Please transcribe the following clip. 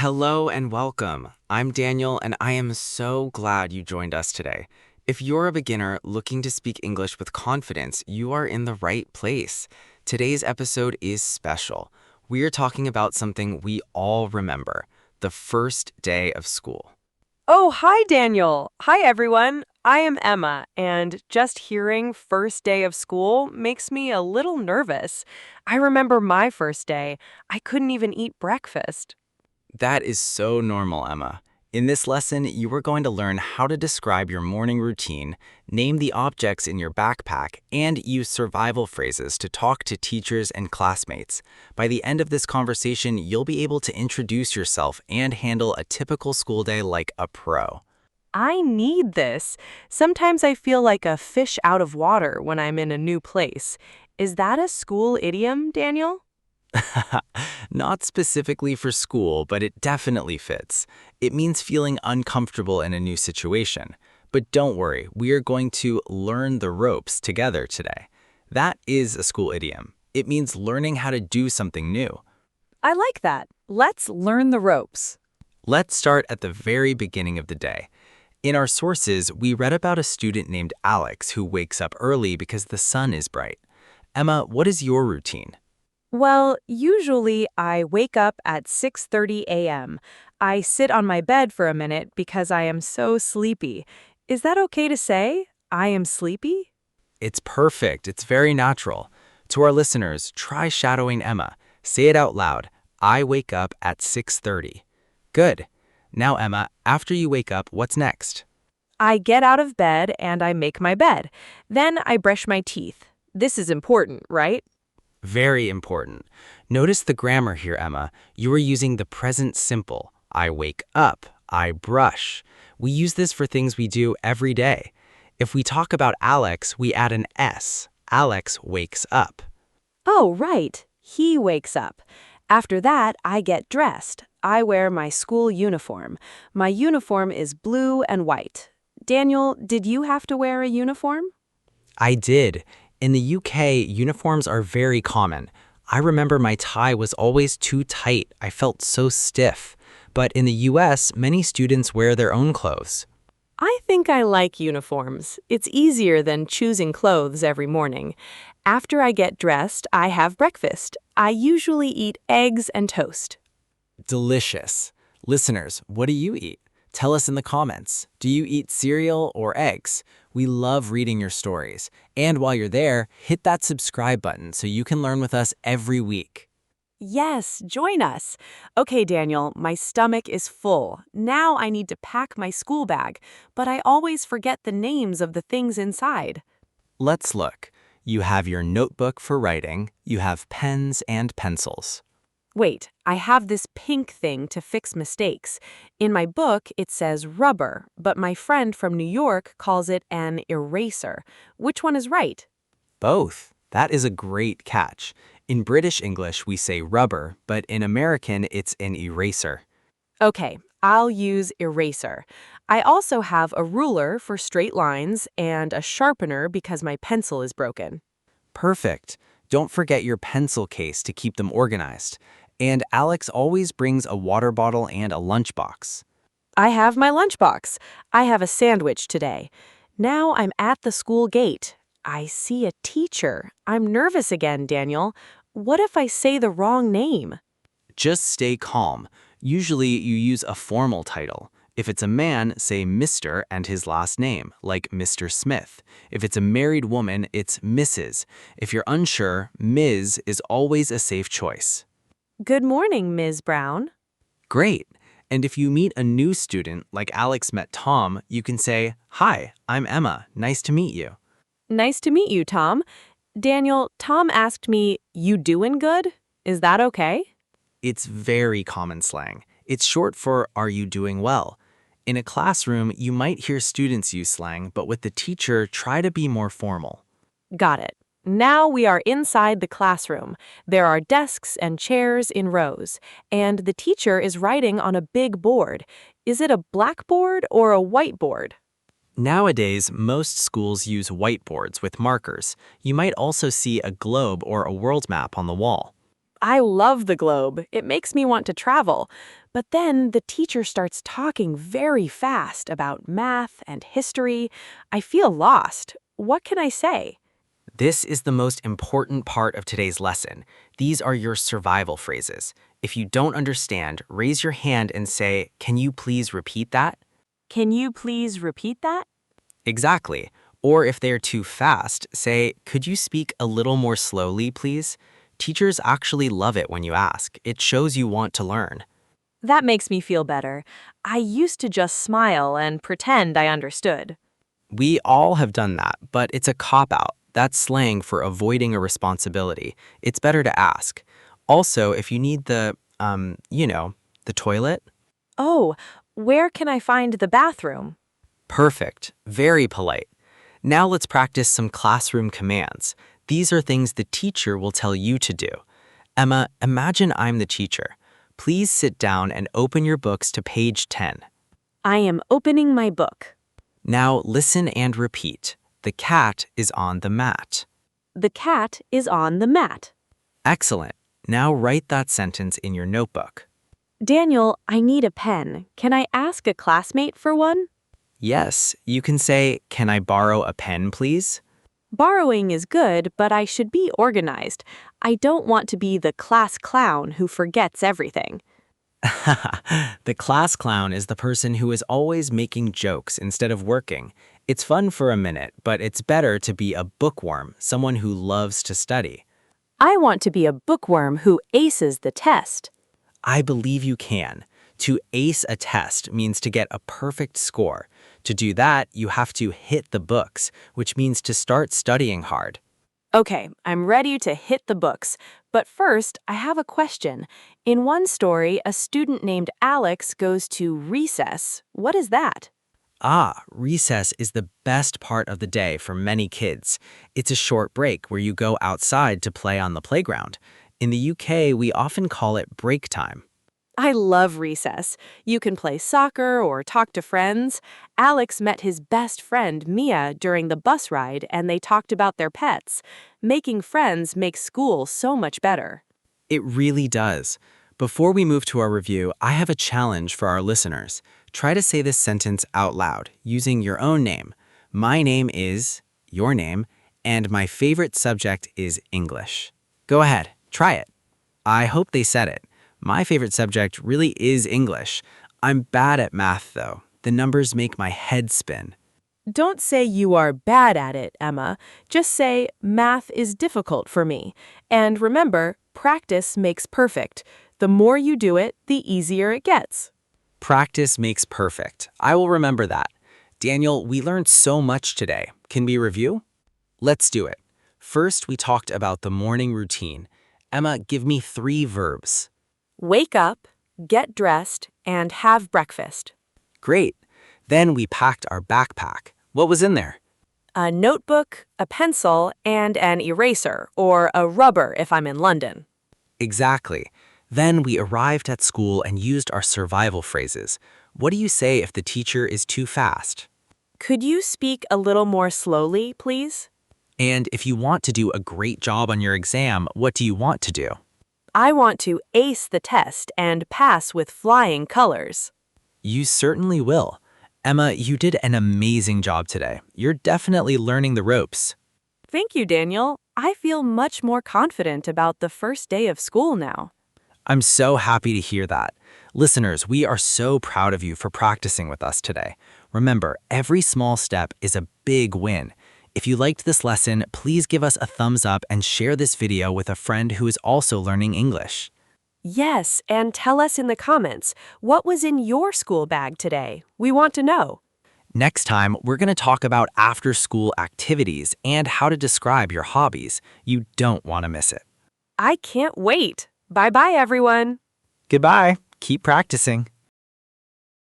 Hello and welcome. I'm Daniel, and I am so glad you joined us today. If you're a beginner looking to speak English with confidence, you are in the right place. Today's episode is special. We are talking about something we all remember, the first day of school. Oh, hi, Daniel. Hi, everyone. I am Emma, and just hearing first day of school makes me a little nervous. I remember my first day. I couldn't even eat breakfast. That is so normal, Emma. In this lesson, you are going to learn how to describe your morning routine, name the objects in your backpack, and use survival phrases to talk to teachers and classmates. By the end of this conversation, you'll be able to introduce yourself and handle a typical school day like a pro. I need this. Sometimes I feel like a fish out of water when I'm in a new place. Is that a school idiom, Daniel? Not specifically for school, but it definitely fits. It means feeling uncomfortable in a new situation. But don't worry, we are going to learn the ropes together today. That is a school idiom. It means learning how to do something new. I like that. Let's learn the ropes. Let's start at the very beginning of the day. In our sources, we read about a student named Alex who wakes up early because the sun is bright. Emma, what is your routine? Well, usually I wake up at 6:30 a.m. I sit on my bed for a minute because I am so sleepy. Is that okay to say? I am sleepy? It's perfect. It's very natural. To our listeners, try shadowing Emma. Say it out loud. I wake up at 6:30. Good. Now, Emma, after you wake up, what's next? I get out of bed and I make my bed. Then I brush my teeth. This is important, right? Very important. Notice the grammar here, Emma. You are using the present simple. I wake up. I brush. We use this for things we do every day. If we talk about Alex, we add an S. Alex wakes up. Oh, right. He wakes up. After that, I get dressed. I wear my school uniform. My uniform is blue and white. Daniel, did you have to wear a uniform? I did. In the UK, uniforms are very common. I remember my tie was always too tight. I felt so stiff. But in the US, many students wear their own clothes. I think I like uniforms. It's easier than choosing clothes every morning. After I get dressed, I have breakfast. I usually eat eggs and toast. Delicious. Listeners, what do you eat? Tell us in the comments. Do you eat cereal or eggs? We love reading your stories. And while you're there, hit that subscribe button so you can learn with us every week. Yes, join us. Okay, Daniel, my stomach is full. Now I need to pack my school bag, but I always forget the names of the things inside. Let's look. You have your notebook for writing. You have pens and pencils. Wait, I have this pink thing to fix mistakes. In my book, it says rubber, but my friend from New York calls it an eraser. Which one is right? Both. That is a great catch. In British English, we say rubber, but in American, it's an eraser. Okay, I'll use eraser. I also have a ruler for straight lines and a sharpener because my pencil is broken. Perfect. Don't forget your pencil case to keep them organized. And Alex always brings a water bottle and a lunchbox. I have my lunchbox. I have a sandwich today. Now I'm at the school gate. I see a teacher. I'm nervous again, Daniel. What if I say the wrong name? Just stay calm. Usually you use a formal title. If it's a man, say Mr. and his last name, like Mr. Smith. If it's a married woman, it's Mrs. If you're unsure, Ms. is always a safe choice. Good morning, Ms. Brown. Great. And if you meet a new student, like Alex met Tom, you can say, Hi, I'm Emma. Nice to meet you. Nice to meet you, Tom. Daniel, Tom asked me, you doing good? Is that okay? It's very common slang. It's short for Are you doing well? In a classroom, you might hear students use slang, but with the teacher, try to be more formal. Got it. Now we are inside the classroom. There are desks and chairs in rows, and the teacher is writing on a big board. Is it a blackboard or a whiteboard? Nowadays, most schools use whiteboards with markers. You might also see a globe or a world map on the wall. I love the globe. It makes me want to travel. But then the teacher starts talking very fast about math and history. I feel lost. What can I say? This is the most important part of today's lesson. These are your survival phrases. If you don't understand, raise your hand and say, "Can you please repeat that?" Can you please repeat that? Exactly. Or if they're too fast, say, "Could you speak a little more slowly, please?" Teachers actually love it when you ask. It shows you want to learn. That makes me feel better. I used to just smile and pretend I understood. We all have done that, but it's a cop-out. That's slang for avoiding a responsibility. It's better to ask. Also, if you need the toilet, Oh, where can I find the bathroom? perfect, very polite. Now let's practice some classroom commands. These are things the teacher will tell you to do. Emma, imagine I'm the teacher. Please sit down and open your books to page 10. I am opening my book. Now listen and repeat. The cat is on the mat. The cat is on the mat. Excellent. Now write that sentence in your notebook. Daniel, I need a pen. Can I ask a classmate for one? Yes, you can say, "Can I borrow a pen, please?" Borrowing is good, but I should be organized. I don't want to be the class clown who forgets everything. The class clown is the person who is always making jokes instead of working. It's fun for a minute, but it's better to be a bookworm, someone who loves to study. I want to be a bookworm who aces the test. I believe you can. To ace a test means to get a perfect score. To do that, you have to hit the books, which means to start studying hard. Okay, I'm ready to hit the books. But first, I have a question. In one story, a student named Alex goes to recess. What is that? Recess is the best part of the day for many kids. It's a short break where you go outside to play on the playground. In the UK, we often call it break time. I love recess. You can play soccer or talk to friends. Alex met his best friend, Mia, during the bus ride, and they talked about their pets. Making friends makes school so much better. It really does. Before we move to our review, I have a challenge for our listeners. Try to say this sentence out loud using your own name. My name is your name, and my favorite subject is English. Go ahead, try it. I hope they said it. My favorite subject really is English. I'm bad at math, though. The numbers make my head spin. Don't say you are bad at it, Emma. Just say, math is difficult for me. And remember, practice makes perfect. The more you do it, the easier it gets. Practice makes perfect. I will remember that. Daniel, we learned so much today. Can we review? Let's do it. First, we talked about the morning routine. Emma, give me 3 verbs. Wake up, get dressed, and have breakfast. Great. Then we packed our backpack. What was in there? A notebook, a pencil, and an eraser, or a rubber if I'm in London. Exactly. Then we arrived at school and used our survival phrases. What do you say if the teacher is too fast? Could you speak a little more slowly, please? And if you want to do a great job on your exam, what do you want to do? I want to ace the test and pass with flying colors. You certainly will. Emma, you did an amazing job today. You're definitely learning the ropes. Thank you, Daniel. I feel much more confident about the first day of school now. I'm so happy to hear that. Listeners, we are so proud of you for practicing with us today. Remember, every small step is a big win. If you liked this lesson, please give us a thumbs up and share this video with a friend who is also learning English. Yes, and tell us in the comments, what was in your school bag today? We want to know. Next time, we're going to talk about after-school activities and how to describe your hobbies. You don't want to miss it. I can't wait. Bye-bye, everyone. Goodbye. Keep practicing.